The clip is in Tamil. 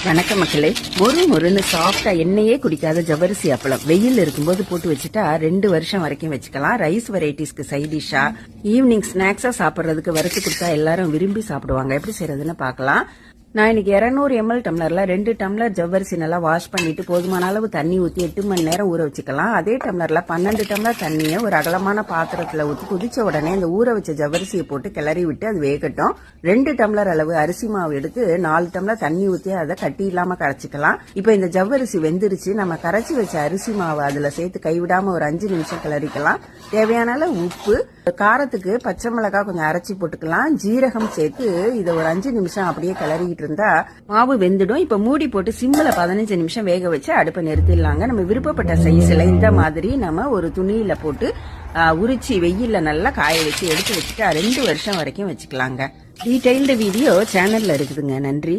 வணக்கம் மக்களே. மொறுன்னு சாஃப்டா எண்ணெயே குடிக்காத ஜவ்வரிசி அப்பளம் வெயில் இருக்கும்போது போட்டு வச்சுட்டா 2 வருஷம் வரைக்கும் வச்சுக்கலாம். ரைஸ் வெரைட்டிஸ்க்கு சைடிஷா, ஈவினிங் ஸ்நாக்ஸா சாப்பிட்றதுக்கு வறுத்து கொடுத்தா எல்லாரும் விரும்பி சாப்பிடுவாங்க. எப்படி செய்யறதுன்னு பார்க்கலாம். நான் இன்னைக்கு 200 ml டம்ளர்ல 2 டம்ளர் ஜவ்வரிசி நல்லா வாஷ் பண்ணிட்டு போதுமான அளவு தண்ணி ஊற்றி 8 மணி நேரம் ஊற வச்சுக்கலாம். அதே டம்ளர்ல 12 டம்ளர் தண்ணியை ஒரு அகலமான பாத்திரத்துல ஊற்றி குதிச்ச உடனே இந்த ஊற வச்ச ஜவ்வரிசியை போட்டு கிளறி விட்டு அது வேகட்டும். 2 டம்ளர் அளவு அரிசி மாவு எடுத்து 4 டம்ளர் தண்ணி ஊற்றி அதை கட்டி இல்லாம கரைச்சிக்கலாம். இப்ப இந்த ஜவ்வரிசி வெந்துருச்சு. நம்ம கரைச்சி வச்ச அரிசி மாவு அதுல சேர்த்து கைவிடாம ஒரு 5 நிமிஷம் கிளறிக்கலாம். தேவையான அளவு உப்பு, காரத்துக்கு பச்சை மிளகாய் கொஞ்சம் அரைச்சி போட்டுக்கலாம். ஜீரகம் சேர்த்து இதை ஒரு 5 நிமிஷம் அப்படியே கிளறிக்கிட்டு இருந்தா மாவு வெந்துடும். இப்ப மூடி போட்டு சிம்ல 15 நிமிஷம் வேக வச்சு அடுப்பை நிறுத்திடலாங்க. நம்ம விருப்பப்பட்ட சைஸ்ல இந்த மாதிரி நம்ம ஒரு துணியில போட்டு உரிச்சி வெயில்ல நல்லா காய வச்சு எடுத்து வச்சுட்டு 2 வருஷம் வரைக்கும் வச்சுக்கலாங்க. டீடைல்டு வீடியோ சேனல்ல இருக்குதுங்க. நன்றி.